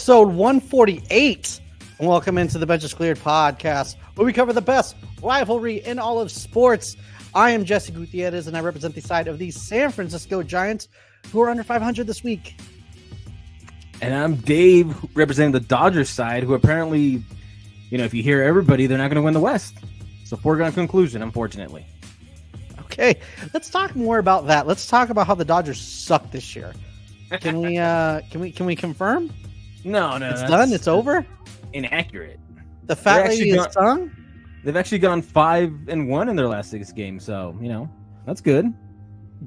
episode 148. And welcome into the Benches Cleared podcast, where we cover the best rivalry in all of sports. I am Jesse Gutierrez, and I represent the side of the San Francisco Giants, who are under 500 this week. And I'm Dave, representing the Dodgers side, who apparently, if you hear everybody, they're not going to win the West. It's a foregone conclusion, unfortunately. Okay, let's talk more about that. Let's talk about how the Dodgers suck this year. Can we confirm? No, it's done. It's over. Inaccurate. The fat lady is sung. They've actually gone 5-1 in their last 6 games, so that's good.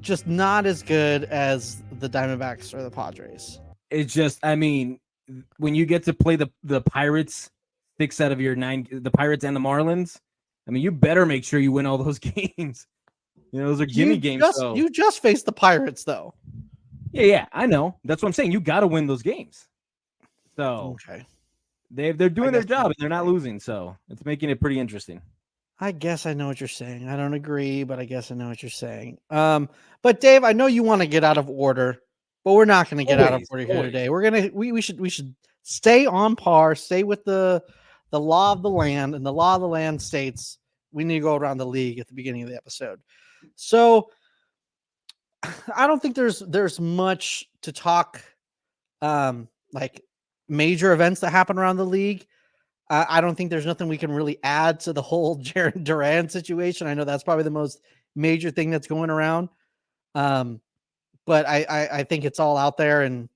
Just not as good as the Diamondbacks or the Padres. It's just, when you get to play the Pirates 6 out of your 9, the Pirates and the Marlins, you better make sure you win all those games. Those are gimme games. You just faced the Pirates, though. Yeah, I know. That's what I'm saying. You got to win those games. So okay, they're doing their job and they're not losing. So it's making it pretty interesting. I guess I know what you're saying. I don't agree, but I guess I know what you're saying. But Dave, I know you want to get out of order, but we're not going to get out of order here today. We should stay on par, stay with the law of the land, and the law of the land states we need to go around the league at the beginning of the episode. So I don't think there's much to talk like major events that happen around the league. I don't think there's nothing we can really add to the whole Jared Duran situation. I know that's probably the most major thing that's going around. But I think it's all out there, and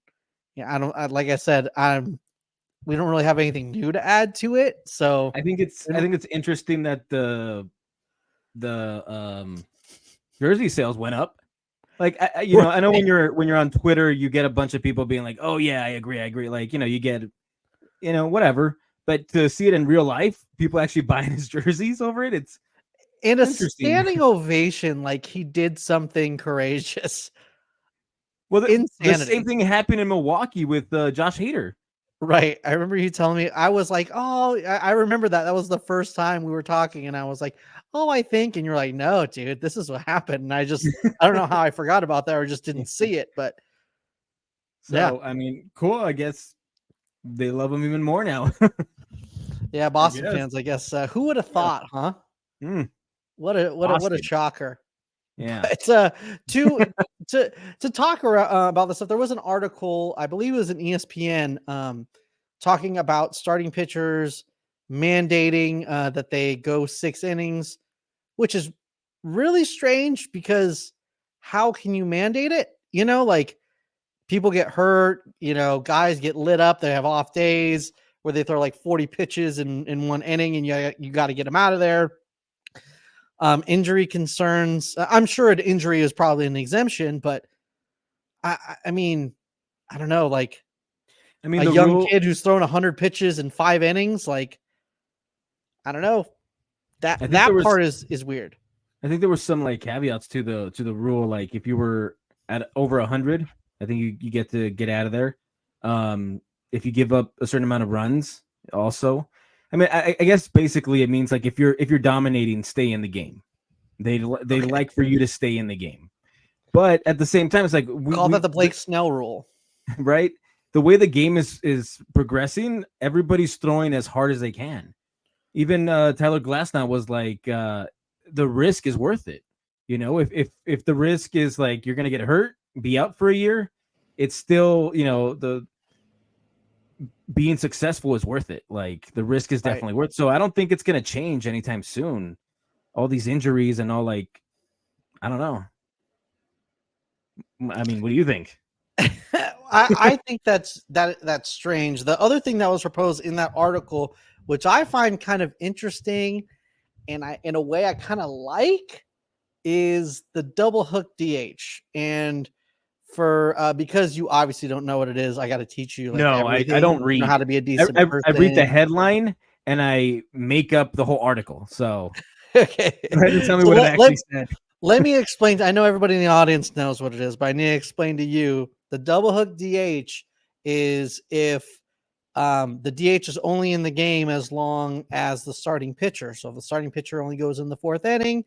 like I said, we don't really have anything new to add to it. So I think it's interesting that the jersey sales went up. Like, I know when you're on Twitter, you get a bunch of people being like, "Oh yeah, I agree." Like, you get, whatever. But to see it in real life, people actually buying his jerseys over it, it's in a standing ovation, like he did something courageous. Well, the same thing happened in Milwaukee with Josh Hader. Right. I remember you telling me. I was like, oh, I remember that. That was the first time we were talking, and I was like, oh, I think. And you're like, no, dude, this is what happened. And I don't know how I forgot about that or just didn't see it. But so, yeah. Cool. I guess they love him even more now. Yeah, Boston fans, I guess. Who would have thought, huh? What a shocker. Yeah. But, to talk about this stuff, there was an article, I believe it was an ESPN, talking about starting pitchers mandating that they go 6 innings, which is really strange because how can you mandate it? Like people get hurt, guys get lit up, they have off days where they throw like 40 pitches in one inning, and you got to get them out of there. Injury concerns. I'm sure an injury is probably an exemption, but I don't know. Like, a young kid who's thrown 100 pitches in 5 innings. Like, I don't know. That part is weird. I think there were some like caveats to the rule. Like if you were at over 100, I think you get to get out of there. If you give up a certain amount of runs, also. I guess basically it means like if you're dominating, stay in the game. They like for you to stay in the game, but at the same time, it's like we call that the Blake Snell rule, right? The way the game is progressing, everybody's throwing as hard as they can. Even Tyler Glasnow was like, the risk is worth it. If the risk is like you're gonna get hurt, be out for a year, it's still the being successful is worth it. Like the risk is definitely worth. So I don't think it's going to change anytime soon. All these injuries and all, like, I don't know. What do you think? I think that's strange. The other thing that was proposed in that article, which I find kind of interesting, and in a way I kind of like, is the double hook DH. And for because you obviously don't know what it is, I got to teach you. Like, no, I don't read. Know how to be a decent person. I read the headline and I make up the whole article. So okay, tell me what it actually said. Let me explain. I know everybody in the audience knows what it is, but I need to explain to you. The double hook DH is if the DH is only in the game as long as the starting pitcher. So if the starting pitcher only goes in the 4th inning,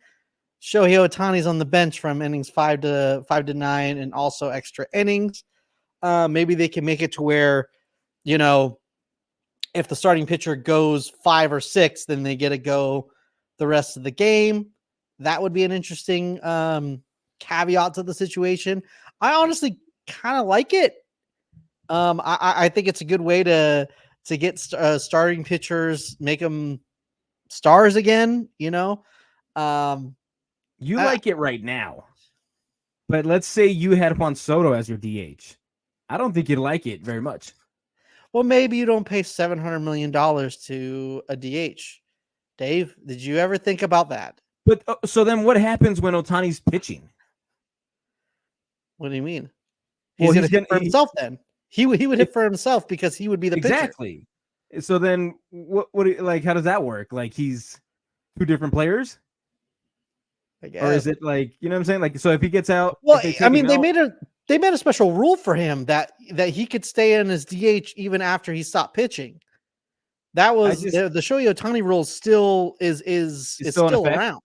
Shohei Ohtani's on the bench from innings 5 to 9 and also extra innings. Maybe they can make it to where you know, if the starting pitcher goes 5 or 6, then they get to go the rest of the game. That would be an interesting caveat to the situation. I honestly kind of like it. I think it's a good way to get starting pitchers, make them stars again. You I, like it right now, but let's say you had Juan Soto as your DH. I don't think you'd like it very much. well, maybe you don't pay $700 million to a DH. Dave, did you ever think about that? But so then what happens when Ohtani's pitching? What do you mean? Well, He's going to hit for himself then. He would hit for himself because he would be the pitcher. Exactly. So then what like how does that work? Like he's two different players? Or is it like, you know what I'm saying? Like, so if he gets out, well, I mean, they made a special rule for him that he could stay in as DH even after he stopped pitching. That was the Shohei Ohtani rule still is still around.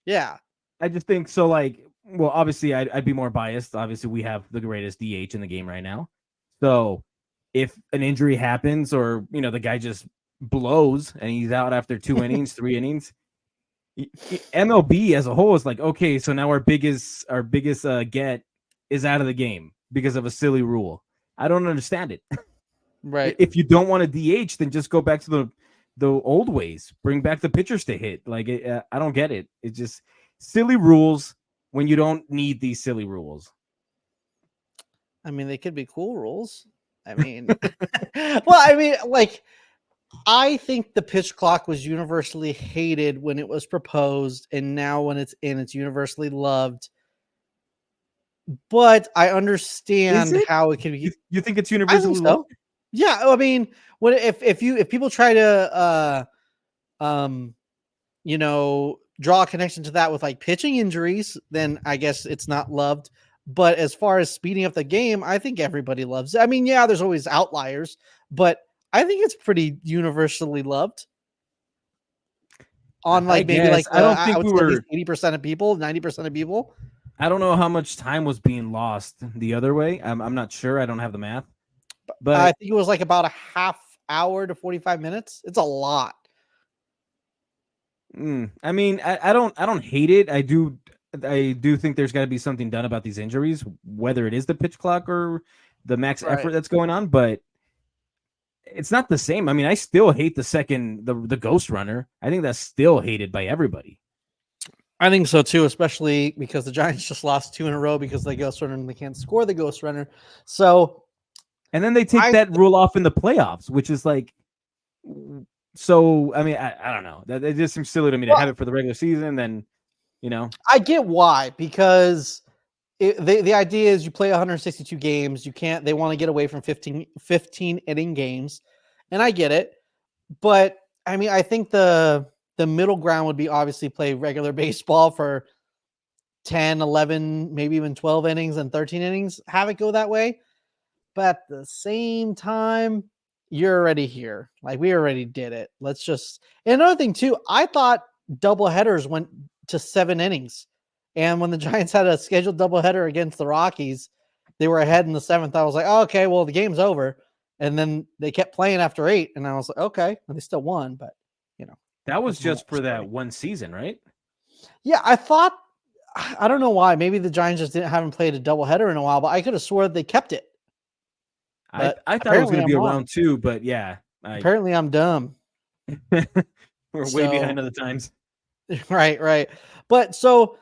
Yeah. I just think so. Like, well, obviously I'd be more biased. Obviously we have the greatest DH in the game right now. So if an injury happens or, the guy just blows and he's out after 2 innings, 3 innings, MLB as a whole is like, okay, so now our biggest get is out of the game because of a silly rule. I don't understand it. Right. If you don't want a DH, then just go back to the old ways. Bring back the pitchers to hit. Like, I don't get it. It's just silly rules when you don't need these silly rules. I mean, they could be cool rules. I mean, well, I mean, like, I think the pitch clock was universally hated when it was proposed, and now when it's in, it's universally loved. But I understand how it can be. You think it's universally loved? Yeah, I mean, when if people try to draw a connection to that with like pitching injuries, then I guess it's not loved. But as far as speeding up the game, I think everybody loves it. I mean, yeah, there's always outliers, but I think it's pretty universally loved. On like maybe like I would say 80% of people, 90% of people. I don't know how much time was being lost the other way. I'm not sure. I don't have the math. But I think it was like about a half hour to 45 minutes. It's a lot. I mean, I don't hate it. I do think there's got to be something done about these injuries, whether it is the pitch clock or the max effort that's going on. But it's not the same. I mean, I still hate the ghost runner. I think that's still hated by everybody. I think so too, especially because the Giants just lost 2 in a row because the ghost runner and they can't score the ghost runner. So, and then they take that rule off in the playoffs, which is like, so I mean, I don't know. That it just seems silly to me to have it for the regular season. Then, I get why, because the idea is you play 162 games. You can't. They want to get away from 15 inning games, and I get it. But I mean, I think the middle ground would be obviously play regular baseball for 10, 11, maybe even 12 innings and 13 innings. Have it go that way. But at the same time, you're already here. Like, we already did it. Let's just. And another thing too, I thought double headers went to 7 innings. And when the Giants had a scheduled doubleheader against the Rockies, they were ahead in the 7th. I was like, oh, okay, well, the game's over. And then they kept playing after 8. And I was like, okay, and they still won. But, that was just for that one season, right? Yeah, I thought, I don't know why. Maybe the Giants just haven't played a doubleheader in a while, but I could have swore they kept it. I thought it was going to be around 2, but yeah. Apparently I'm dumb. We're way behind other times. Right. But so,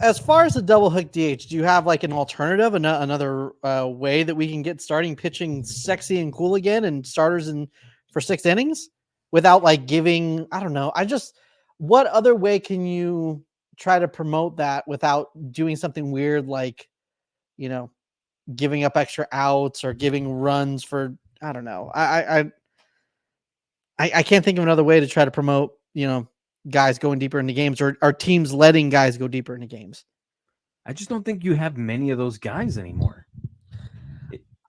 as far as the double hook DH, do you have like an alternative, another way that we can get starting pitching sexy and cool again and starters for 6 innings without like giving, I don't know. What other way can you try to promote that without doing something weird like, giving up extra outs or giving runs for, I don't know. I can't think of another way to try to promote, guys going deeper into games or teams letting guys go deeper into games. I just don't think you have many of those guys anymore.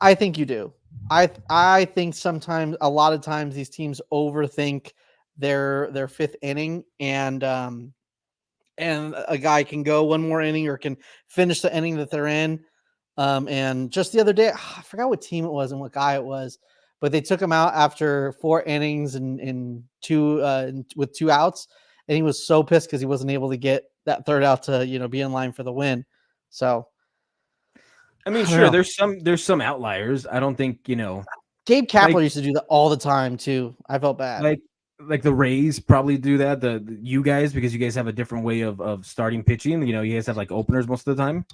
I think you do. I think a lot of times these teams overthink their 5th inning and a guy can go one more inning or can finish the inning that they're in. And just the other day, I forgot what team it was and what guy it was, but they took him out after 4 innings and with 2 outs, and he was so pissed because he wasn't able to get that third out to be in line for the win. So, I mean, I don't sure, know. there's some outliers. I don't think Gabe Kapler like used to do that all the time too. I felt bad. like the Rays probably do that. You guys, because you guys have a different way of starting pitching. You guys have like openers most of the time,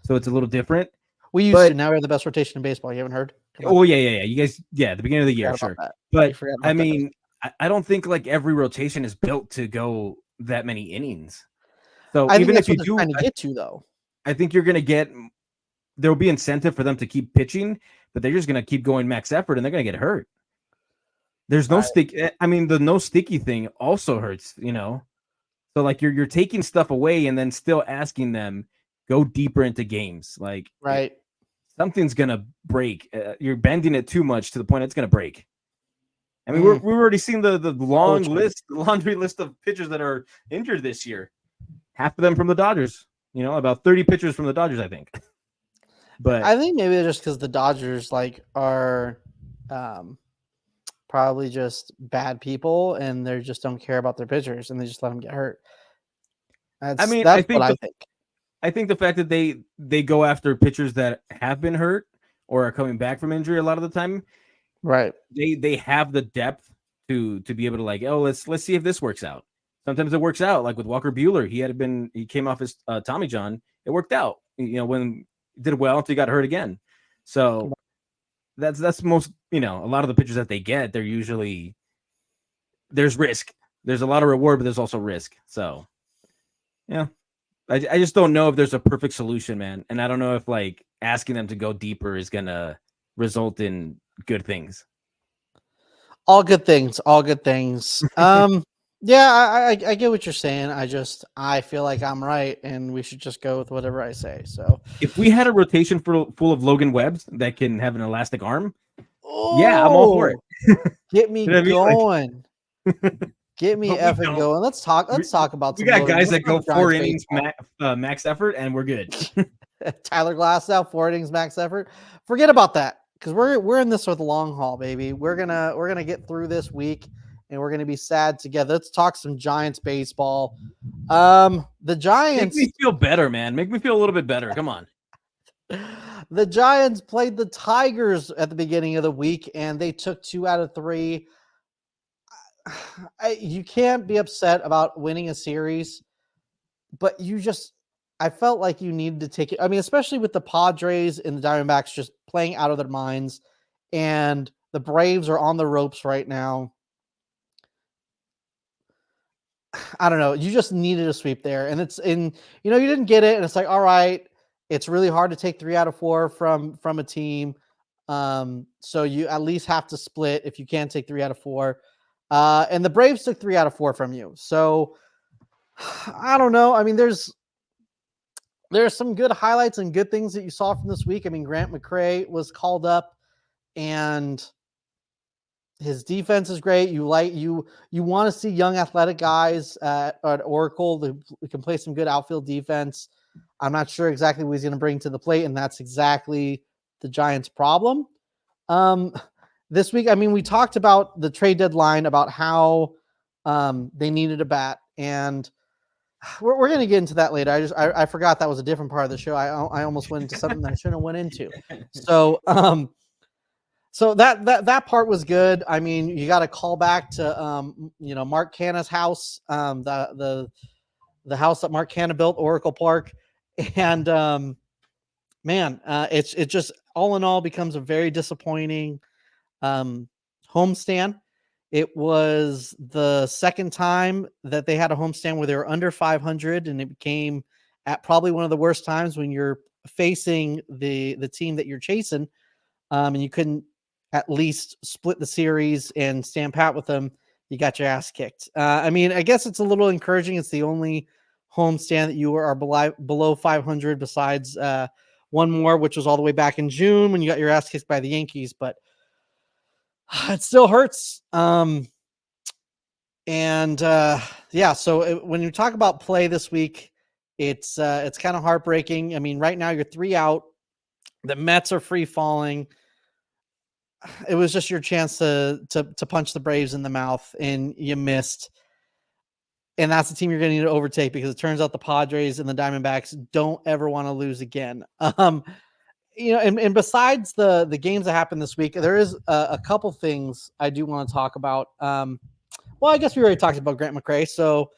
so it's a little different. We used to. But Now we have the best rotation in baseball. You haven't heard? Come on. oh yeah. You guys, at the beginning of the year, Forgot about sure. that. You But forgot I about that. mean, I don't think like every rotation is built to go that many innings. So I think even that's if you what they're do, trying to get to, though. I think you're gonna get there will be incentive for them to keep pitching, but they're just gonna keep going max effort and they're gonna get hurt. There's no stick. I mean, the no sticky thing also hurts, So like you're taking stuff away and then still asking them go deeper into games. Like Right. Something's gonna break. You're bending it too much to the point it's gonna break. I mean, we've already seen the laundry list of pitchers that are injured this year. Half of them from the Dodgers. About 30 pitchers from the Dodgers, I think. But I think maybe just because the Dodgers are probably just bad people and they just don't care about their pitchers and they just let them get hurt. That's what I think. I think the fact that they go after pitchers that have been hurt or are coming back from injury a lot of the time, right? They have the depth to be able to let's see if this works out. Sometimes it works out, like with Walker Buehler. He came off his Tommy John. It worked out. When he did well until he got hurt again. So that's most a lot of the pitchers that they get, they're usually there's risk. There's a lot of reward, but there's also risk. So yeah. I just don't know if there's a perfect solution, man. And I don't know if asking them to go deeper is gonna result in good things. All good things. Yeah, I get what you're saying. I feel like I'm right, and we should just go with whatever I say. So if we had a rotation full of Logan Webbs that can have an elastic arm, yeah, I'm all for it. Get me going. Get me effing going. Let's talk about. We got guys that go 4 innings max effort, and we're good. Tyler Glasnow, 4 innings max effort. Forget about that because we're in this for the long haul, baby. We're gonna get through this week, and we're gonna be sad together. Let's talk some Giants baseball. The Giants make me feel better, man. Make me feel a little bit better. Come on. The Giants played the Tigers at the beginning of the week, and they took 2 out of 3. You can't be upset about winning a series, but I felt like you needed to take it. I mean, especially with the Padres and the Diamondbacks just playing out of their minds, and the Braves are on the ropes right now. I don't know. You just needed a sweep there, and you didn't get it, and it's like, all right, it's really hard to take 3 out of 4 from a team. So you at least have to split if you can't take 3 out of 4. And the Braves took 3 out of 4 from you. So I don't know. I mean, there's some good highlights and good things that you saw from this week. I mean, Grant McCray was called up and his defense is great. You want to see young athletic guys at Oracle that can play some good outfield defense. I'm not sure exactly what he's going to bring to the plate, and that's exactly the Giants' problem. This week, I mean, we talked about the trade deadline, about how they needed a bat, and we're going to get into that later. I forgot that was a different part of the show. I almost went into something that I shouldn't have went into. So that part was good. I mean, you got to call back to Mark Canna's house, the house that Mark Canna built, Oracle Park, and it just all in all becomes a very disappointing homestand. It was the second time that they had a homestand where they were under 500, and it became at probably one of the worst times when you're facing the team that you're chasing, and you couldn't at least split the series and stand pat with them. You got your ass kicked. I mean, I guess it's a little encouraging. It's the only homestand that you are below 500 besides one more, which was all the way back in June when you got your ass kicked by the Yankees, but it still hurts. So when you talk about play this week, it's kind of heartbreaking. I mean, right now you're 3 out. The Mets are free falling. it was just your chance to punch the Braves in the mouth, and you missed. And that's the team you're going to need to overtake, because it turns out the Padres and the Diamondbacks don't ever want to lose again. And besides the games that happened this week, there is a couple things I do want to talk about. Well, I guess we already talked about Grant McCray. So,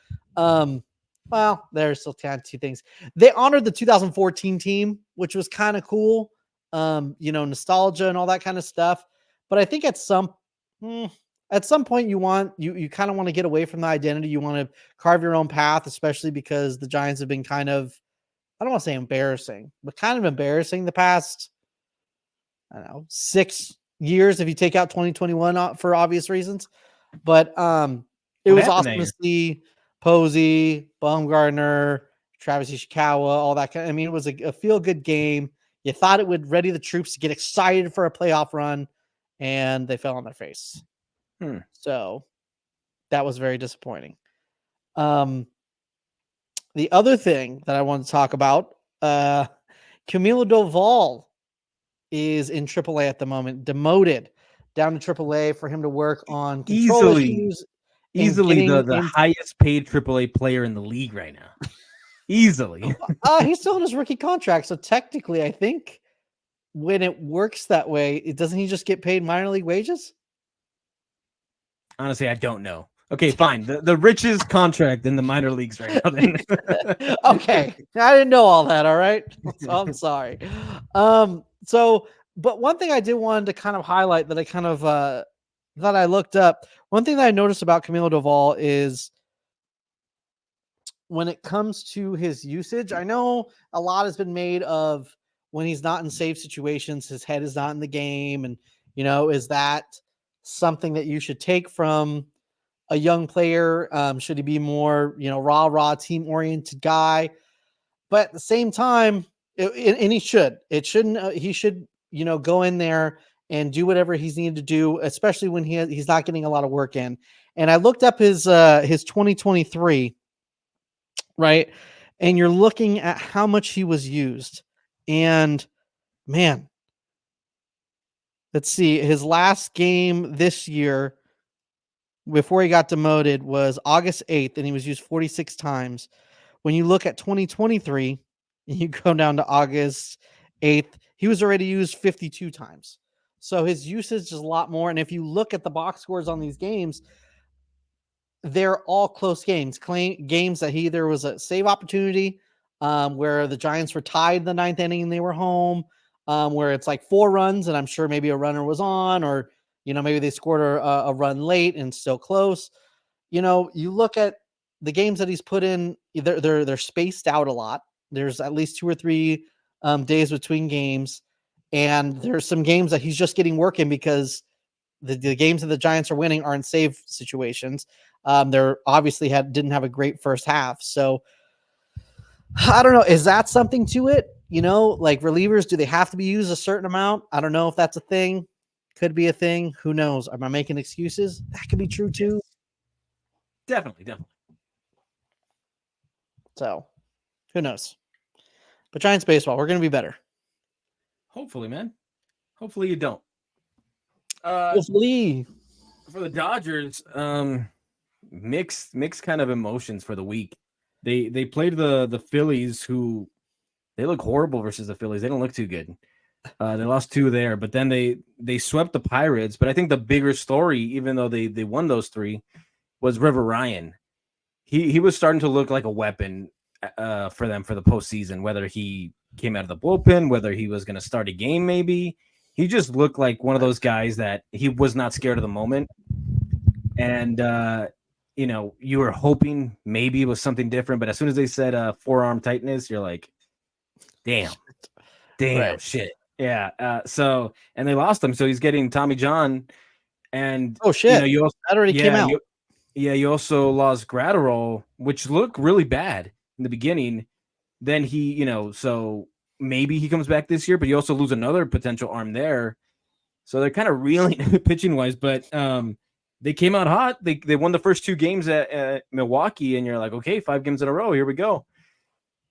there's still two things. They honored the 2014 team, which was kind of cool. Nostalgia and all that kind of stuff. But I think at some point you kind of want to get away from the identity. You want to carve your own path, especially because the Giants have been kind of, I don't want to say embarrassing, but kind of embarrassing the past, 6 years, if you take out 2021 for obvious reasons. But it was awesome to see Posey, Baumgartner, Travis Ishikawa, all that kind of, it was a feel-good game. You thought it would ready the troops to get excited for a playoff run, and they fell on their face. So that was very disappointing. The other thing that I want to talk about, Camilo Doval is in AAA at the moment, demoted down to AAA for him to work on control issues. Easily the highest paid AAA player in the league right now. Easily. He's still on his rookie contract, so technically I think when it works that way, doesn't he just get paid minor league wages? Honestly, I don't know. Okay, fine. The richest contract in the minor leagues right now. Then. Okay, I didn't know all that. All right, so I'm sorry. But one thing I did want to kind of highlight that I kind of that I looked up. One thing that I noticed about Camilo Doval is when it comes to his usage. I know a lot has been made of when he's not in save situations, his head is not in the game, and is that something that you should take from a young player? Should he be more, rah team oriented guy? But at the same time, he should go in there and do whatever he's needed to do, especially when he's not getting a lot of work in. And I looked up his 2023, right? And you're looking at how much he was used, and man, let's see, his last game this year before he got demoted was August 8th, and he was used 46 times. When you look at 2023, and you go down to August 8th, he was already used 52 times. So his usage is a lot more. And if you look at the box scores on these games, they're all close games. Games that either was a save opportunity, where the Giants were tied in the ninth inning and they were home, where it's like 4 runs and I'm sure maybe a runner was on, or maybe they scored a run late and still close. You look at the games that he's put in, they're spaced out a lot. There's at least 2 or 3 days between games, and there's some games that he's just getting work in because the games that the Giants are winning aren't save situations. They're obviously didn't have a great first half. So I don't know. Is that something to it? Like relievers, do they have to be used a certain amount? I don't know if that's a thing. Could be a thing. Who knows? Am I making excuses? That could be true too. Definitely. So who knows? But Giants baseball, we're going to be better. Hopefully, man. Hopefully you don't. Hopefully. For the Dodgers, mixed kind of emotions for the week. They played the Phillies, who they look horrible versus the Phillies. They don't look too good. They lost 2 there, but then they swept the Pirates. But I think the bigger story, even though they won those 3, was River Ryan. He was starting to look like a weapon for them for the postseason, whether he came out of the bullpen, whether he was going to start a game, maybe. He just looked like one of those guys that he was not scared of the moment. And, you were hoping maybe it was something different. But as soon as they said forearm tightness, you're like, damn, right. Shit. Yeah. And they lost him. So he's getting Tommy John. And, oh, shit. You also, that already came out. You also lost Gratterall, which looked really bad in the beginning. Then he, so maybe he comes back this year, but you also lose another potential arm there. So they're kind of reeling pitching wise, but they came out hot. They won the first 2 games at Milwaukee, and you're like, okay, 5 games in a row. Here we go.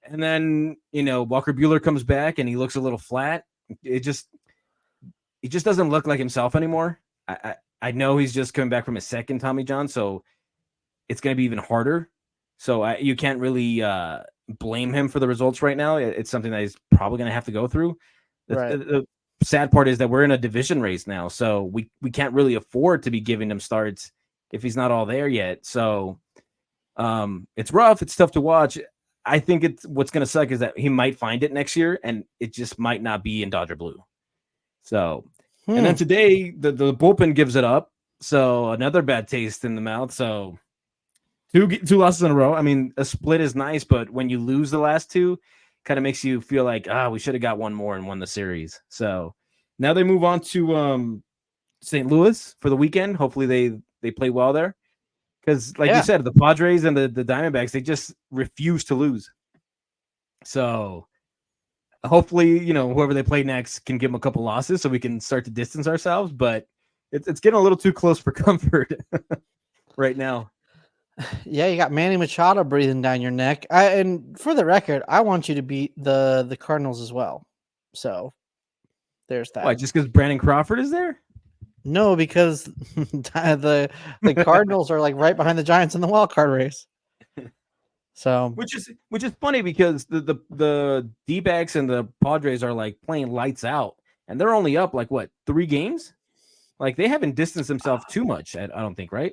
And then, Walker Buehler comes back and he looks a little flat. he just doesn't look like himself anymore. I know he's just coming back from his second Tommy John, so it's going to be even harder. So you can't really blame him for the results right now. It's something that he's probably going to have to go through. The sad part is that we're in a division race now, so we can't really afford to be giving him starts if he's not all there yet. So it's rough. It's tough to watch. I think what's going to suck is that he might find it next year, and it just might not be in Dodger blue. So, and then today the bullpen gives it up. So another bad taste in the mouth. So two losses in a row. I mean, a split is nice, but when you lose the last two, kind of makes you feel like, we should have got one more and won the series. So now they move on to St. Louis for the weekend. Hopefully they play well there. Because like you said, the Padres and the Diamondbacks, they just refuse to lose. So hopefully, whoever they play next can give them a couple losses so we can start to distance ourselves. But it's getting a little too close for comfort right now. Yeah, you got Manny Machado breathing down your neck. And for the record, I want you to beat the Cardinals as well. So there's that. Why, just because Brandon Crawford is there? No, because the Cardinals are like right behind the Giants in the wild card race. So which is funny because the D-backs and the Padres are like playing lights out, and they're only up like what, 3 games? Like they haven't distanced themselves too much. I don't think, right?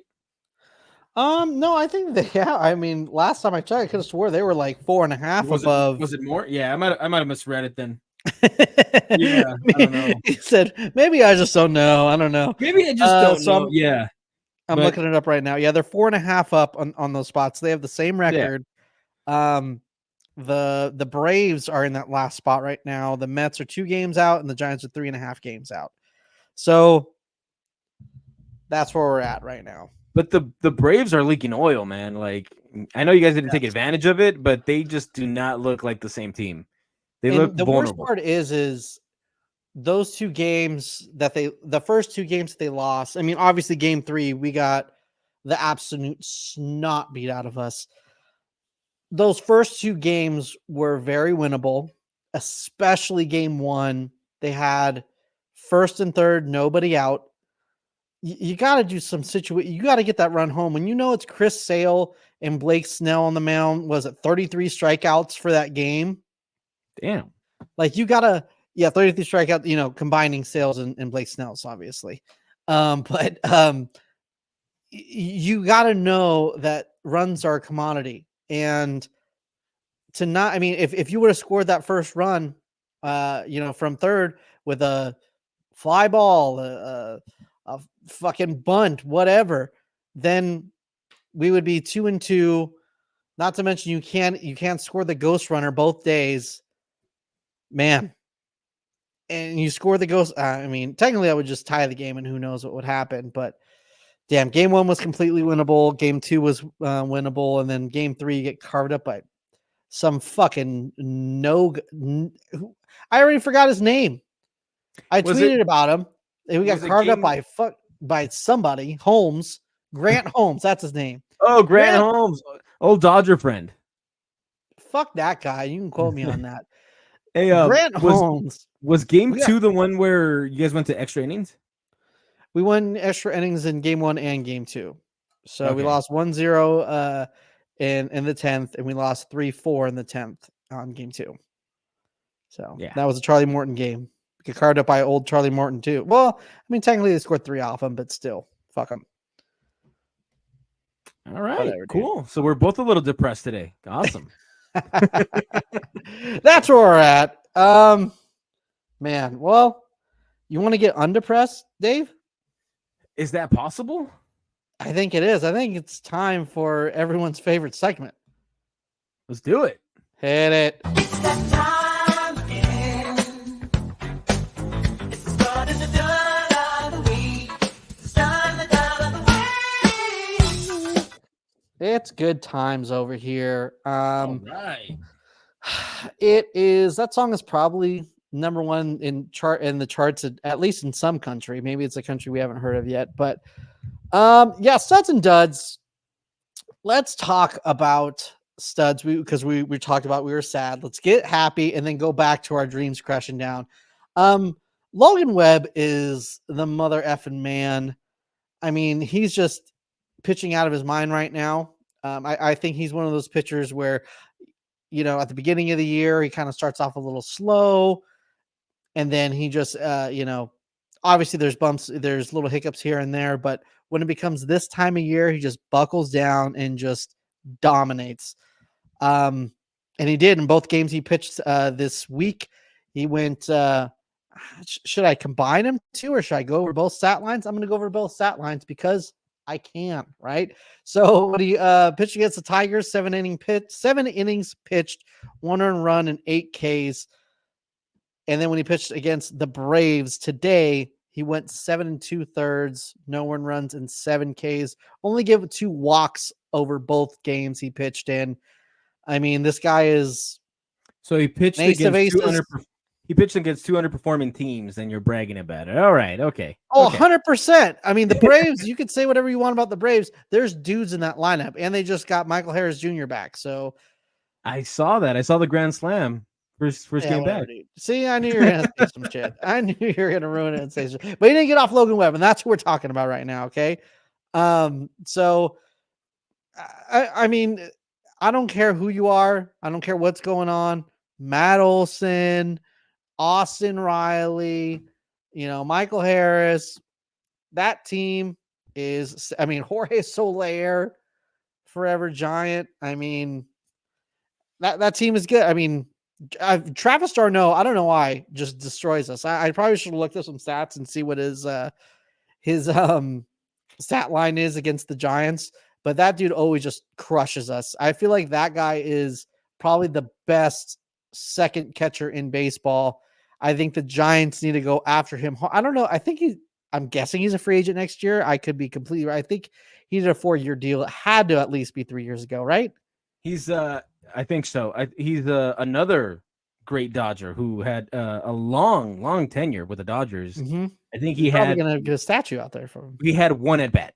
No, I think they. Yeah, I mean, last time I checked, I could have swore they were like 4.5 above. Was it more? Yeah, I might have misread it then. Yeah, I don't know. He said, maybe I just don't know. I don't know. Maybe I just don't know. Yeah. I'm looking it up right now. Yeah, they're 4.5 up on those spots. They have the same record. Yeah. The Braves are in that last spot right now. The Mets are 2 games out, and the Giants are 3.5 games out. So that's where we're at right now. But the Braves are leaking oil, man. Like, I know you guys didn't take advantage of it, but they just do not look like the same team. They look the vulnerable. Worst part is those 2 games the first 2 games that they lost. I mean, obviously game 3, we got the absolute snot beat out of us. Those first 2 games were very winnable, especially game 1. They had first and third, nobody out. You got to do some situation. You got to get that run home. When it's Chris Sale and Blake Snell on the mound, was it 33 strikeouts for that game? Damn. Like you got to, 33 strikeouts, combining Sales and Blake Snell's obviously. But you got to know that runs are a commodity. And to not, I mean, if you would have scored that first run, from third with a fly ball, a fucking bunt, whatever, then we would be 2-2. Not to mention you can't score the ghost runner both days, man. And you score the ghost. I mean, technically, I would just tie the game, and who knows what would happen. But damn, game 1 was completely winnable. Game 2 was winnable, and then game 3 you get carved up by some fucking I already forgot his name. I tweeted about him, and we got carved up by somebody. Grant Holmes, that's his name. Oh, Grant Holmes, old Dodger friend. Fuck that guy. You can quote me on that. Hey, Grant Holmes. Was game 2 the one where you guys went to extra innings? We won extra innings in game 1 and game 2. So we lost 1-0 in the 10th, and we lost 3-4 in the 10th on game 2. So that was a Charlie Morton game. We got carved up by old Charlie Morton too. Well, I mean, technically they scored 3 off him, but still, fuck him. All right, whatever, cool. Dude. So we're both a little depressed today. Awesome. That's where we're at. Man, well, you want to get undepressed, Dave? Is that possible? I think it is. I think it's time for everyone's favorite segment. Let's do it. Hit it. It's that time again. It's the start of the done of the week. The start of the done of the week. It's good times over here. All right. It is. That song is probably number 1 in the charts, at least in some country. Maybe it's a country we haven't heard of yet, but studs and duds. Let's talk about studs because we talked about we were sad. Let's get happy and then go back to our dreams crashing down. Logan Webb is the mother effing man. I mean, he's just pitching out of his mind right now. I think he's one of those pitchers where, at the beginning of the year, he kind of starts off a little slow, and then he just, obviously there's bumps, there's little hiccups here and there, but when it becomes this time of year, he just buckles down and just dominates. And he did in both games he pitched this week. He went, should I combine him too, or should I go over both stat lines? I'm going to go over both stat lines because I can, right? So when he pitched against the Tigers, 7 innings pitched, 1 earned run and 8 Ks. And then when he pitched against the Braves today, he went 7 2/3, no earned runs and 7 Ks. Only gave 2 walks over both games he pitched in. I mean, this guy is So he pitched ace of against aces. he pitched against 2 underperforming teams, and you're bragging about it. All right, okay. Oh, okay. 100%. I mean, the Braves, you could say whatever you want about the Braves. There's dudes in that lineup, and they just got Michael Harris Jr. back. So I saw that. I saw the grand slam first game whatever, back. dude. See, I knew you were going to say some shit. I knew you were going to ruin it and say shit. But he didn't get off Logan Webb, and that's what we're talking about right now, okay? So, I mean, I don't care who you are. I don't care what's going on. Matt Olson, Austin Riley, Michael Harris. That team is, Jorge Soler, forever Giant. I mean, that team is good. I mean, Travis d'Arnaud, I don't know why, just destroys us. I probably should look up some stats and see what his stat line is against the Giants. But that dude always just crushes us. I feel like that guy is probably the best second catcher in baseball. I think the Giants need to go after him. I don't know. I'm guessing he's a free agent next year. I could be completely right. I think he did a 4-year deal. It had to at least be 3 years ago, right? He's I think so. He's another great Dodger who had a long tenure with the Dodgers. Mm-hmm. I think He's probably gonna get a statue out there for him. He had one at bat.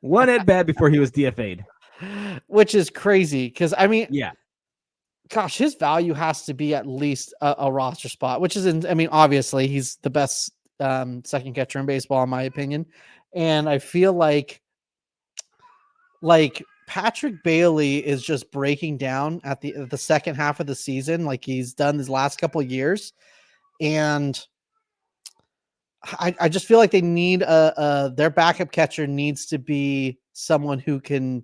One at bat before he was DFA'd. Which is crazy because yeah. Gosh, his value has to be at least a roster spot, which is, obviously he's the best second catcher in baseball, in my opinion. And I feel like Patrick Bailey is just breaking down at the second half of the season, like he's done his last couple of years. And I just feel like they need their backup catcher needs to be someone who can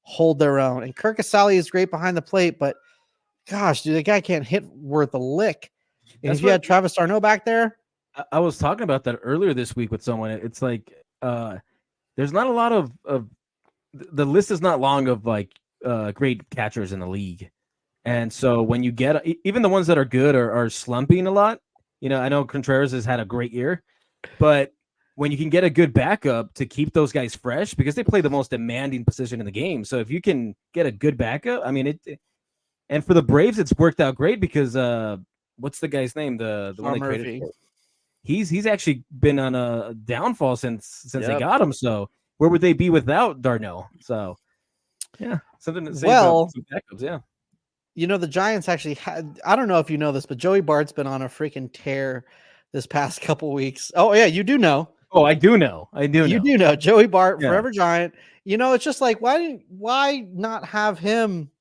hold their own. And Kirk Casale is great behind the plate, but gosh, dude, the guy can't hit worth a lick. And if you had Travis d'Arnaud back there, I was talking about that earlier this week with someone. It's like there's not a lot of the list is not long of like great catchers in the league, and so when you get even the ones that are good are slumping a lot. I know Contreras has had a great year, but when you can get a good backup to keep those guys fresh, because they play the most demanding position in the game. So if you can get a good backup, I mean it. And for the Braves, it's worked out great because what's the guy's name? The one that created it? He's actually been on a downfall since they got him. So where would they be without d'Arnaud? So yeah, something to say about some backups. Yeah, the Giants actually had. I don't know if you know this, but Joey Bart's been on a freaking tear this past couple weeks. Oh yeah, you do know. Oh, I do know. You do know Joey Bart, forever Giant. It's just like why not have him?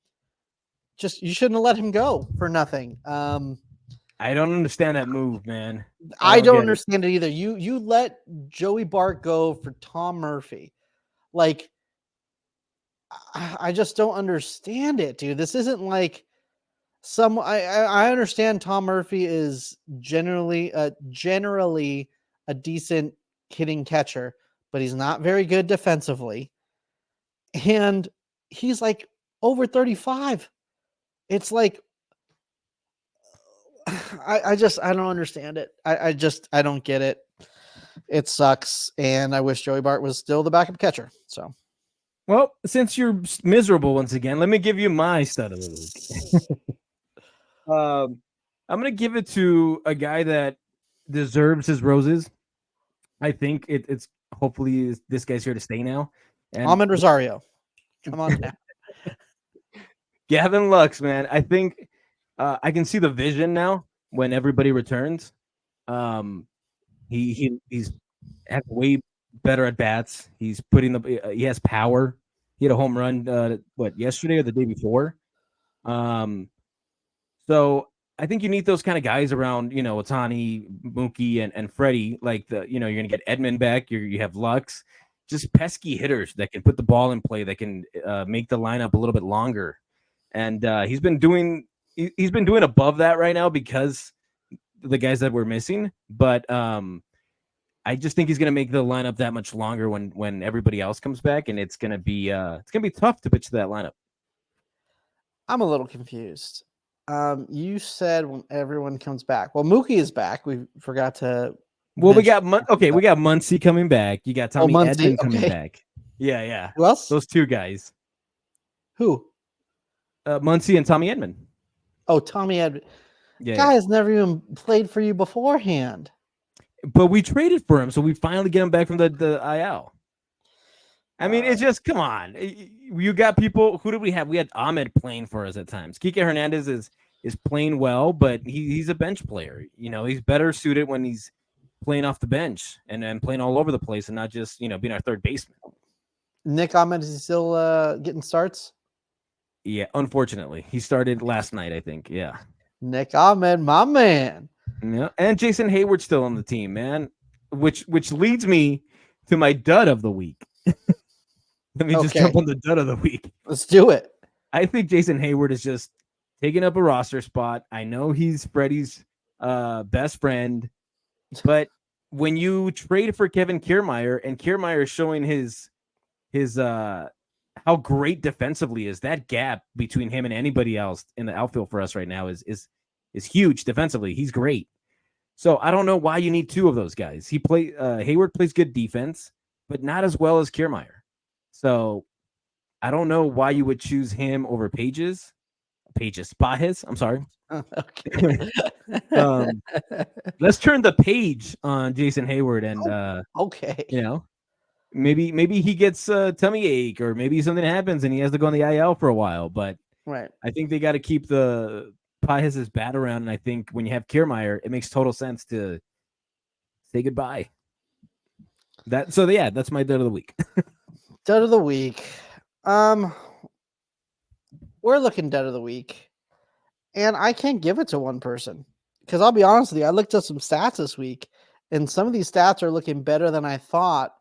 You shouldn't have let him go for nothing. I don't understand that move, man. I don't understand it either. You let Joey Bart go for Tom Murphy. Like, I just don't understand it, dude. This isn't like I understand Tom Murphy is generally a decent hitting catcher, but he's not very good defensively. And he's like over 35. It's like, I don't understand it. I don't get it. It sucks. And I wish Joey Bart was still the backup catcher. So, well, since you're miserable once again, let me give you my stud of the week. I'm going to give it to a guy that deserves his roses. I think it's hopefully this guy's here to stay now. And Ahmed Rosario. Come on now. Gavin Lux, man. I think I can see the vision now when everybody returns. He's has way better at bats. He's putting he has power. He had a home run yesterday or the day before. So I think you need those kind of guys around, Otani, Mookie, and Freddie. Like you're gonna get Edmund back. You have Lux, just pesky hitters that can put the ball in play, that can make the lineup a little bit longer. And he's been doing above that right now because the guys that we're missing. But I just think he's gonna make the lineup that much longer when everybody else comes back, and it's gonna be tough to pitch that lineup. I'm a little confused. You said when everyone comes back. Well, Mookie is back. We forgot to. Well, we got Muncy coming back. You got Tommy Edman coming back. Yeah. Who else? Those two guys. Who? Muncy and Tommy Edman. Oh, Tommy Edman. Yeah. Guy has never even played for you beforehand. But we traded for him, so we finally get him back from the IL. I mean, it's just, come on. You got people. Who did we have? We had Ahmed playing for us at times. Kike Hernandez is playing well, but he's a bench player. He's better suited when he's playing off the bench and playing all over the place and not just, being our third baseman. Nick Ahmed, is he still getting starts? Yeah, unfortunately. He started last night, I think. Yeah. Nick Ahmed, my man. Yeah, and Jason Hayward's still on the team, man, which leads me to my dud of the week. Let me just jump on the dud of the week. Let's do it. I think Jason Hayward is just taking up a roster spot. I know he's Freddie's best friend, but when you trade for Kevin Kiermaier and Kiermaier is showing his how great defensively is, that gap between him and anybody else in the outfield for us right now is huge defensively. He's great. So I don't know why you need two of those guys. Hayward plays good defense, but not as well as Kiermaier. So I don't know why you would choose him over Pages. I'm sorry. Okay. Let's turn the page on Jason Hayward and okay. Maybe he gets tummy ache, or maybe something happens and he has to go on the IL for a while. But right, I think they got to keep the Pages' bat around, and I think when you have Kiermaier, it makes total sense to say goodbye. That's my dud of the week. Dud of the week. We're looking dead of the week, and I can't give it to one person because I'll be honest with you. I looked at some stats this week, and some of these stats are looking better than I thought.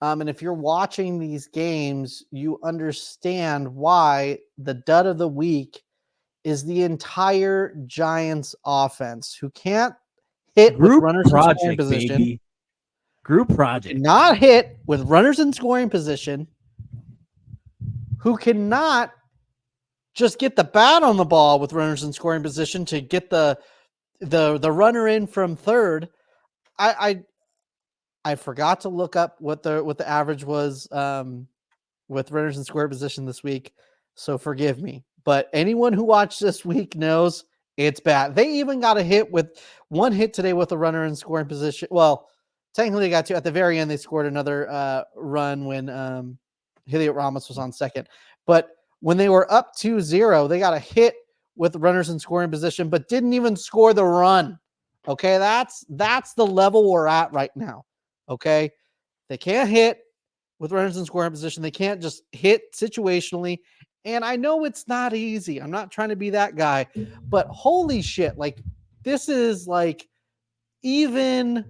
And if you're watching these games, you understand why the dud of the week is the entire Giants offense, who can't hit with runners in scoring position. Baby. Group project. Not hit with runners in scoring position, who cannot just get the bat on the ball with runners in scoring position to get the runner in from third. I forgot to look up what the average was with runners in scoring position this week, so forgive me. But anyone who watched this week knows it's bad. They even got one hit today with a runner in scoring position. Well, technically they got two. At the very end, they scored another run when Julio Ramos was on second. But when they were up 2-0, they got a hit with runners in scoring position, but didn't even score the run. Okay, that's the level we're at right now. Okay, they can't hit with runners in scoring position. They can't just hit situationally. And I know it's not easy. I'm not trying to be that guy, but holy shit, like this is like, even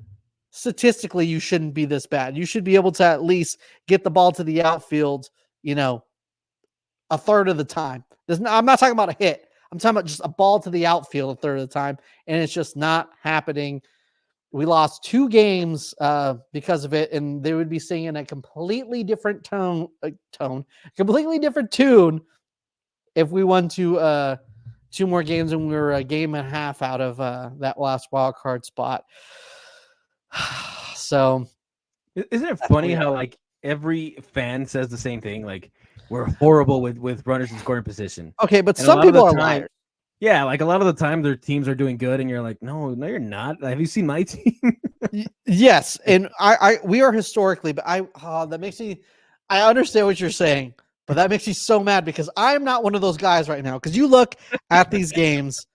statistically, you shouldn't be this bad. You should be able to at least get the ball to the outfield, a third of the time. I'm not talking about a hit. I'm talking about just a ball to the outfield a third of the time. And it's just not happening. We lost 2 games because of it, and they would be singing a completely different completely different tune if we won 2 more games and we were a game and a half out of that last wild card spot. So, isn't it funny how like every fan says the same thing? Like, we're horrible with runners in scoring position. Okay, but some people are liars. Yeah, like a lot of the time their teams are doing good, and you're like, no, you're not. Have you seen my team? Yes, and we are historically, but that makes me. I understand what you're saying, but that makes me so mad because I'm not one of those guys right now. Because you look at these games,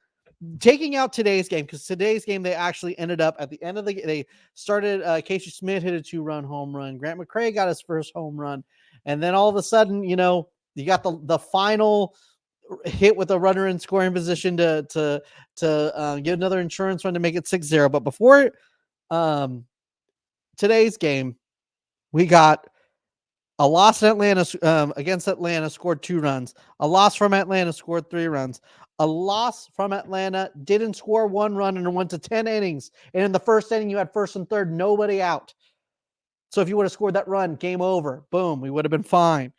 taking out today's game, because today's game they actually ended up at the end of the game. They started. Casey Smith hit a 2-run home run. Grant McCray got his first home run, and then all of a sudden, you got the final hit with a runner in scoring position to get another insurance run to make it 6-0. But before today's game, we got a loss in Atlanta against Atlanta, scored 2 runs. A loss from Atlanta, scored 3 runs. A loss from Atlanta, didn't score 1 run and went to 10 innings. And in the first inning, you had first and third, nobody out. So if you would have scored that run, game over. Boom, we would have been fine.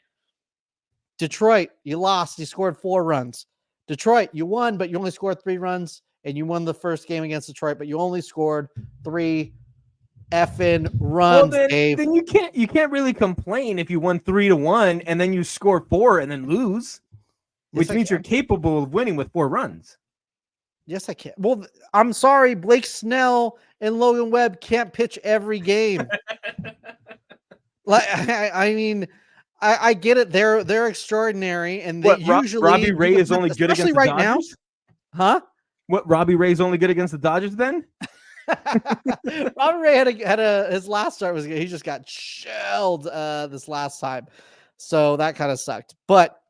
Detroit, you lost. You scored 4 runs. Detroit, you won, but you only scored 3 runs. And you won the first game against Detroit, but you only scored 3 effing runs, Dave. Then you can't really complain if you won 3-1 and then you score 4 and then lose, which means you're capable of winning with 4 runs. Yes, I can. Well, I'm sorry, Blake Snell and Logan Webb can't pitch every game. I mean, I get it. They're extraordinary, and they usually Robbie Ray is only good against the right Dodgers? Now, huh? What, Robbie Ray's only good against the Dodgers then? Robbie Ray had his last start was he just got shelled this last time, so that kind of sucked. But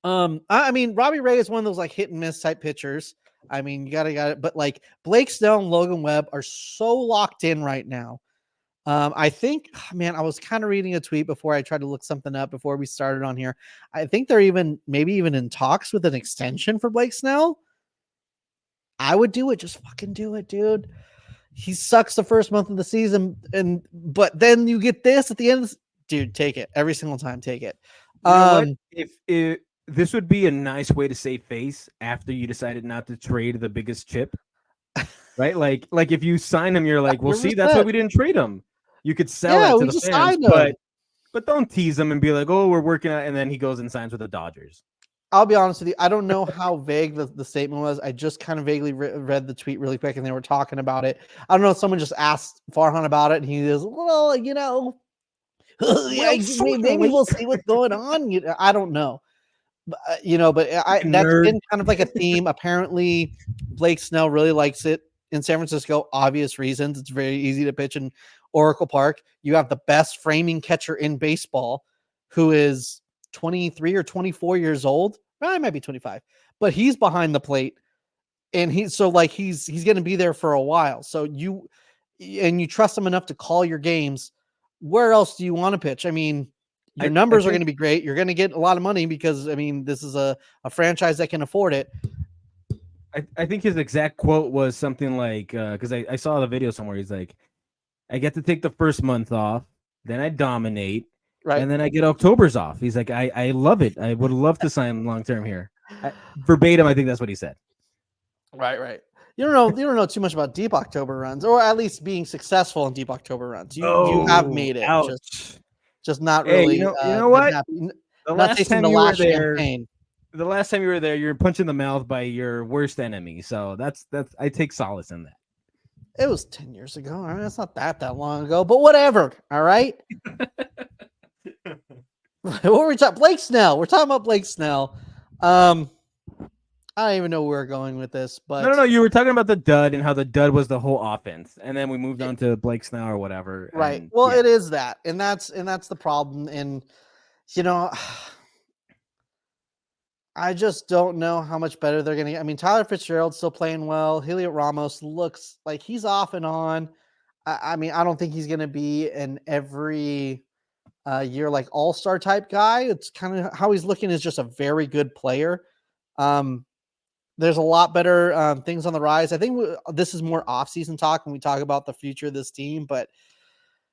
I mean, Robbie Ray is one of those like hit and miss type pitchers. I mean, you got it. But like Blake Snell and Logan Webb are so locked in right now. I think, man, I was kind of reading a tweet before I tried to look something up before we started on here. I think they're maybe even in talks with an extension for Blake Snell. I would do it. Just fucking do it, dude. He sucks the first month of the season, but then you get this at the end. Dude, take it every single time. Take it. You know what? If this would be a nice way to save face after you decided not to trade the biggest chip, right? Like if you sign him, you're like, well, see, that's why we didn't trade him. You could sell it to the fans, but don't tease him and be like, oh, we're working out, and then he goes and signs with the Dodgers. I'll be honest with you. I don't know how vague the statement was. I just kind of vaguely read the tweet really quick, and they were talking about it. I don't know if someone just asked Farhan about it, and he goes, well, maybe we'll see what's going on. I don't know. But, that's been kind of like a theme. Apparently, Blake Snell really likes it in San Francisco. Obvious reasons. It's very easy to pitch in Oracle Park. You have the best framing catcher in baseball, who is 23 or 24 years old. Well, I might be 25, but he's behind the plate, and he's going to be there for a while. So you trust him enough to call your games. Where else do you want to pitch? I mean, your numbers are going to be great. You're going to get a lot of money because, I mean, this is a franchise that can afford it. I think his exact quote was something like, because I saw the video somewhere. He's like, I get to take the first month off, then I dominate, right, and then I get October's off. He's like, I love it. I would love to sign long term here. Verbatim, I think that's what he said. Right. You don't know too much about deep October runs, or at least being successful in deep October runs. You have made it. Just not really. You know what? The last time you were there, you're punched in the mouth by your worst enemy. So that's I take solace in that. It was 10 years ago. All right, that's not that long ago, but whatever. All right. What were we talking? Blake Snell. We're talking about Blake Snell. I don't even know where we're going with this, but no. You were talking about the dud and how the dud was the whole offense, and then we moved on to Blake Snell or whatever. Right. And, well, it is that, and that's the problem. And I just don't know how much better they're going to get. I mean, Tyler Fitzgerald's still playing well. Heliot Ramos looks like he's off and on. I mean, I don't think he's going to be an every year like all-star type guy. It's kind of how he's looking is just a very good player. There's a lot better things on the rise. I think this is more off-season talk when we talk about the future of this team. But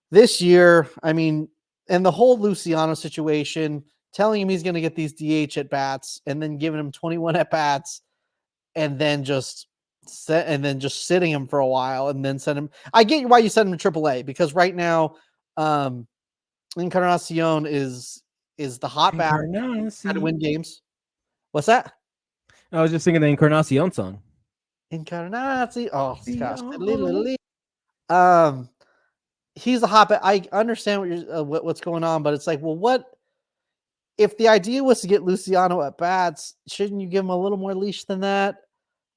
this year, I mean, and the whole Luciano situation, telling him he's going to get these DH at bats and then giving him 21 at bats and then just sitting him for a while and then send him. I get why you send him to AAA, because right now, Encarnacion is the hot bat to win games. What's that? I was just singing the Encarnacion song. Encarnacion. Oh gosh. He's a hot bat. I understand what's going on, but it's like, well, what if the idea was to get Luciano at bats? Shouldn't you give him a little more leash than that?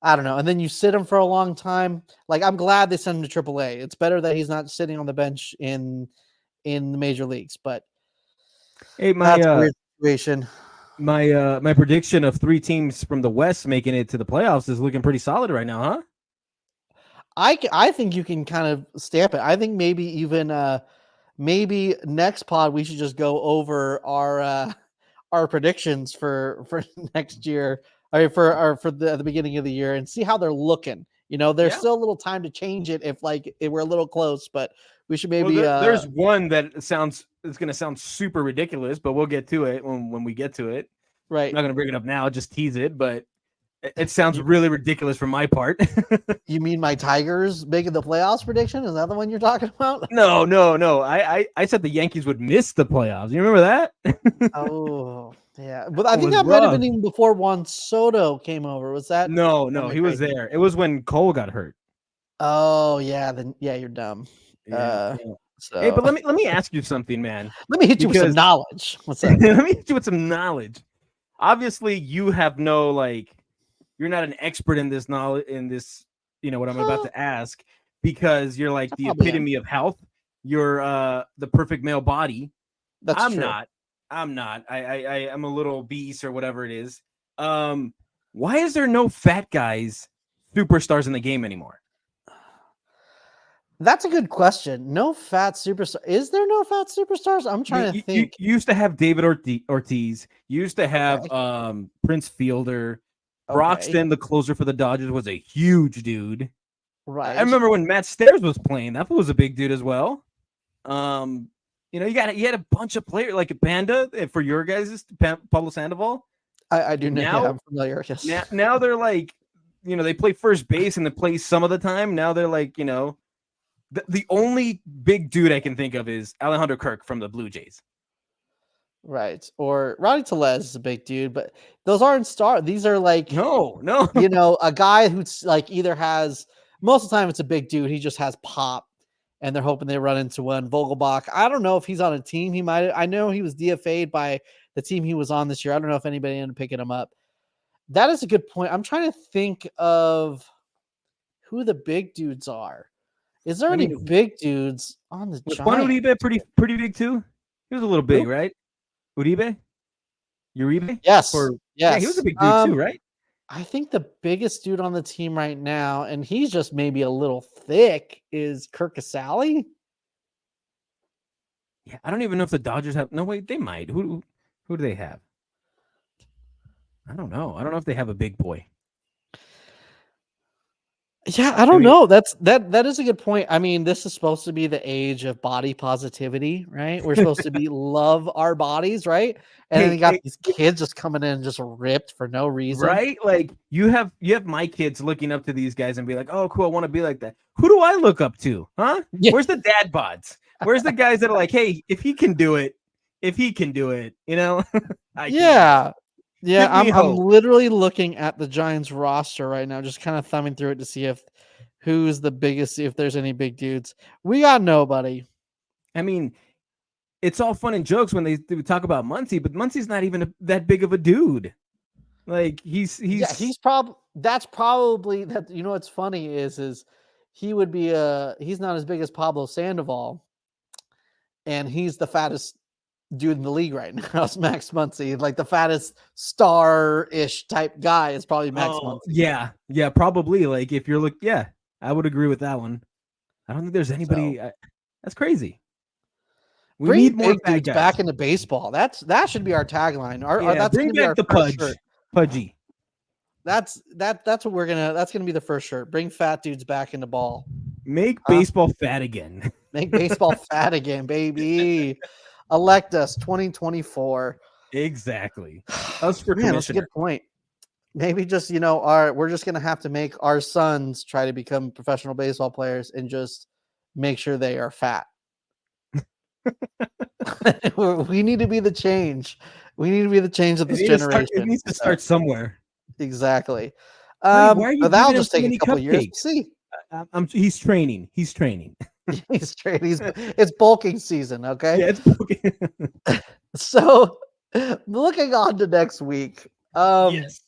I don't know. And then you sit him for a long time. Like, I'm glad they sent him to AAA. It's better that he's not sitting on the bench in the major leagues. But Hey, that's a weird situation. my prediction of 3 teams from the West making it to the playoffs is looking pretty solid right now, huh? I think you can kind of stamp it. I think maybe even maybe next pod we should just go over our predictions for next year. I mean for the beginning of the year and see how they're looking. You know, there's Yeah. still a little time to change it if we're a little close, but we should maybe There's one that it's going to sound super ridiculous, but we'll get to it when we get to it. right. I'm not going to bring it up now, just tease it, but it sounds really ridiculous from my part. You mean my Tigers making the playoffs prediction? Is that the one you're talking about? No. I said the Yankees would miss the playoffs. You remember that? Oh, yeah. But I think was that might have rough. been even before Juan Soto came over. Was that? No, Oh, he was McCray. there. It was when Cole got hurt. Oh, yeah. Then yeah, you're dumb. Yeah. So Hey, but let me ask you something, man. let me hit you with some because- knowledge. What's up? Let me hit you with some knowledge. Obviously, you have no you're not an expert in this knowledge what I'm about to ask, because you're like the probably am. epitome of health. You're the perfect male body. That's I'm true. not. I'm a little beast or whatever it is. Why is there no fat guys superstars in the game anymore? That's a good question. No fat superstar. Is there no fat superstars? I'm trying to think. You used to have David Ortiz. You used to have Prince Fielder. Broxton, the closer for the Dodgers, was a huge dude. Right. I remember when Matt Stairs was playing. That was a big dude as well. You had a bunch of players like a Panda for your guys, Pablo Sandoval. I do know. Now- Yeah, I'm familiar. Yes. Now they're like, they play first base and they play some of the time. Now they're like, the only big dude I can think of is Alejandro Kirk from the Blue Jays. Right. Or Rowdy Tellez is a big dude, but those aren't stars. These are like No. a guy who's like either has most of the time it's a big dude. He just has pop, and they're hoping they run into one. Vogelbach. I don't know if he's on a team. He might. I know he was DFA'd by the team he was on this year. I don't know if anybody ended up picking him up. That is a good point. I'm trying to think of who the big dudes are. Is there any big dudes on the Was Juan Giants? Uribe pretty big too? He was a little big, right? Uribe? Yes. Yes. Yeah, he was a big dude too, right? I think the biggest dude on the team right now, and he's just maybe a little thick, is Kirk Casale. Yeah, I don't even know if the Dodgers have. No, wait, they might. Who do they have? I don't know. I don't know if they have a big boy. Yeah, I don't know. That is a good point. I mean, this is supposed to be the age of body positivity, right? We're supposed to be love our bodies, right? And then you got these kids just coming in just ripped for no reason. Right? Like you have my kids looking up to these guys and be like, "Oh, cool, I want to be like that." Who do I look up to? Huh? Yeah. Where's the dad bods? Where's the guys that are like, "Hey, if he can do it, I can. Yeah, Give me I'm hope. literally looking at the Giants roster right now, just kind of thumbing through it to see who's the biggest, if there's any big dudes. We got nobody. I mean, it's all fun and jokes when they talk about Muncy, but Muncy's not even that big of a dude. Like he's probably that's probably that. You know what's funny is he would be he's not as big as Pablo Sandoval, and he's the fattest dude in the league right now. It's Max Muncy, like the fattest star-ish type guy is probably Max Muncy. Yeah, probably. Like if you're I would agree with that one. I don't think there's anybody. That's crazy. We Bring need more big fat dudes guys. back into baseball. That should be our tagline. That's bring gonna be our back the first shirt. pudgy. That's what that's gonna be the first shirt. Bring fat dudes back into ball. Make baseball fat again. Make baseball fat again, baby. Elect us 2024. Exactly. Us for Man, that's a commissioner. good point. Maybe just we're just gonna have to make our sons try to become professional baseball players and just make sure they are fat. We need to be the change. We need to be the change of this generation. It needs to start somewhere. Exactly. Why are you But that'll giving just him so take a many couple years. cupcakes? See, He's training. He's training. he's training. It's bulking season. Okay. Yeah, it's So, looking on to next week. yes.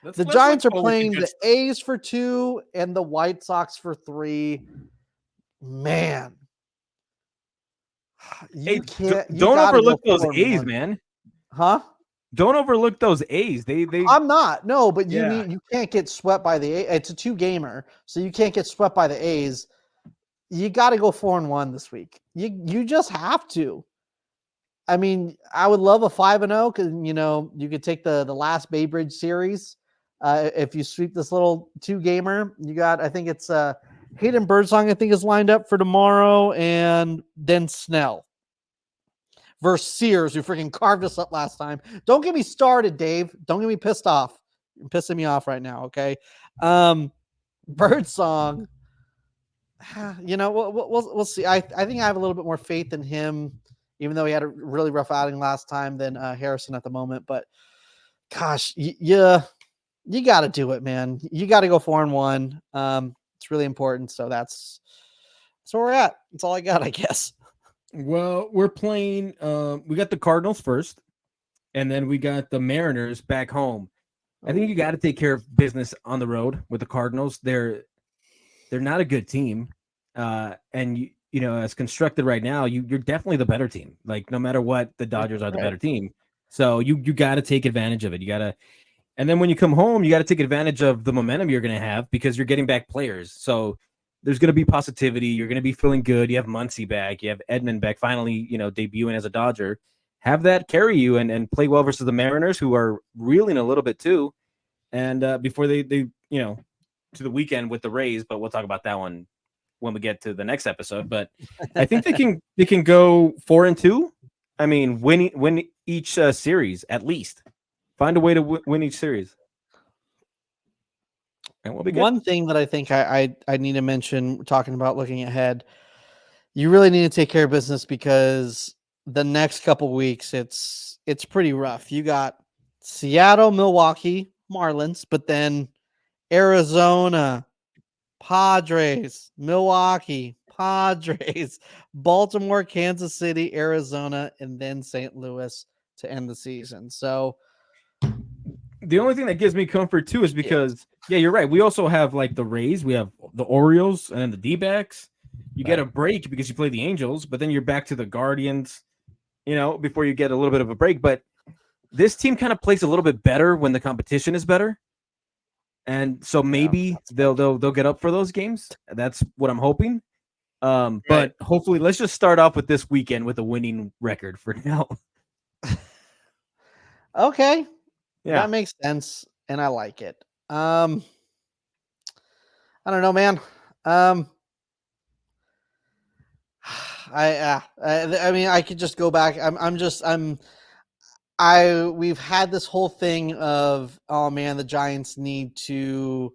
The Giants are playing the A's for 2 and the White Sox for 3. Man. You can't. Don't overlook those A's, man. Huh? Don't overlook those A's. They. I'm not. No, but you can't get swept by the A's. It's a 2-gamer, so you can't get swept by the A's. You got to go 4-1 this week. You just have to. I mean, I would love a 5-0 because you could take the last Bay Bridge series. If you sweep this little 2-gamer, you got. I think it's Hayden Birdsong. I think is lined up for tomorrow, and then Snell versus Sears, who freaking carved us up last time. Don't get me started, Dave. Don't get me pissed off. You're pissing me off right now. Okay, Birdsong. We'll see. I think I have a little bit more faith in him, even though he had a really rough outing last time than Harrison at the moment. But gosh, you got to do it, man. You got to go 4-1. It's really important. So that's where we're at. That's all I got, I guess. Well, we're playing. We got the Cardinals first, and then we got the Mariners back home. I think you got to take care of business on the road with the Cardinals. They're not a good team, and as constructed right now, you're definitely the better team. Like no matter what, the Dodgers are the better team. So you got to take advantage of it. You got to, and then when you come home, you got to take advantage of the momentum you're going to have because you're getting back players. So there's going to be positivity. You're going to be feeling good. You have Muncy back. You have Edman back. Finally, debuting as a Dodger. Have that carry you and play well versus the Mariners, who are reeling a little bit too. And before they to the weekend with the Rays, but we'll talk about that one when we get to the next episode. But I think they can go 4-2. I mean, win each series at least. Find a way to win each series, and we'll be good. One thing that I think I need to mention, talking about looking ahead, you really need to take care of business because the next couple weeks it's pretty rough. You got Seattle, Milwaukee, Marlins, but then Arizona, Padres, Milwaukee, Padres, Baltimore, Kansas City, Arizona, and then St. Louis to end the season. So the only thing that gives me comfort too is because you're right. We also have like the Rays, we have the Orioles, and then the D-backs. You get a break because you play the Angels, but then you're back to the Guardians, before you get a little bit of a break. But this team kind of plays a little bit better when the competition is better. And so maybe they'll get up for those games. That's what I'm hoping. But hopefully, let's just start off with this weekend with a winning record for now. Okay. Yeah. That makes sense. And I like it. I don't know, man. I mean, I could just go back. We've had this whole thing of, oh man, the Giants need to,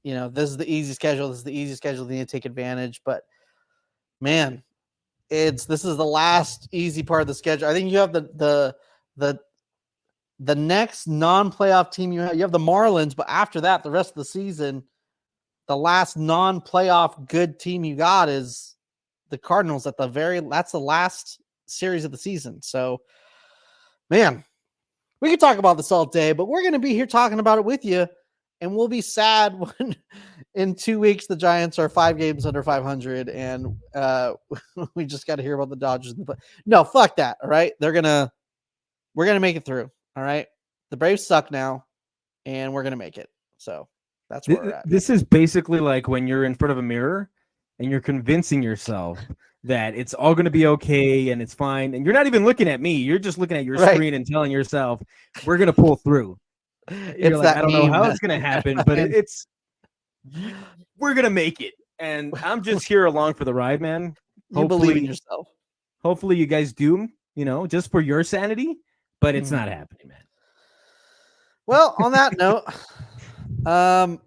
this is the easy schedule. This is the easy schedule. They need to take advantage. But man, this is the last easy part of the schedule. I think you have the next non-playoff team you have the Marlins, but after that, the rest of the season, the last non-playoff good team you got is the Cardinals that's the last series of the season. So, man, we could talk about this all day, but we're going to be here talking about it with you, and we'll be sad when in 2 weeks the Giants are 5 games under 500, and we just got to hear about the Dodgers. No, fuck that. All right, we're gonna make it through. All right, the Braves suck now, and we're gonna make it. So that's where we're at. This is basically like when you're in front of a mirror and you're convincing yourself that it's all going to be okay and it's fine. And you're not even looking at me. You're just looking at your screen and telling yourself, we're going to pull through. You're like, I don't know how it's going to happen, but we're going to make it. And I'm just here along for the ride, man. You believe in yourself. Hopefully you guys do, just for your sanity, but it's not happening, man. Well, on that note, I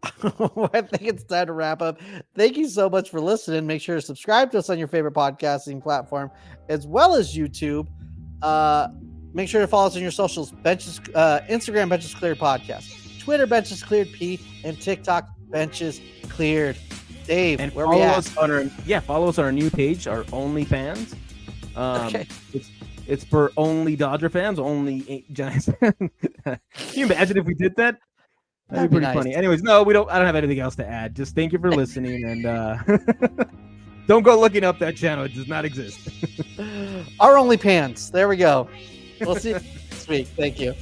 think it's time to wrap up. Thank you so much for listening. Make sure to subscribe to us on your favorite podcasting platform as well as YouTube. Make sure to follow us on your socials. Instagram Benches Cleared Podcast, Twitter Benches Cleared P, and TikTok Benches Cleared. Dave, and where we at? Follow us on our new page, our OnlyFans. Okay. It's for only Dodger fans, only Giants fans. Can you imagine if we did that? That'd be pretty funny. Anyways, no, I don't have anything else to add. Just thank you for listening, and don't go looking up that channel. It does not exist. Our only pants. There we go. We'll see you next week. Thank you.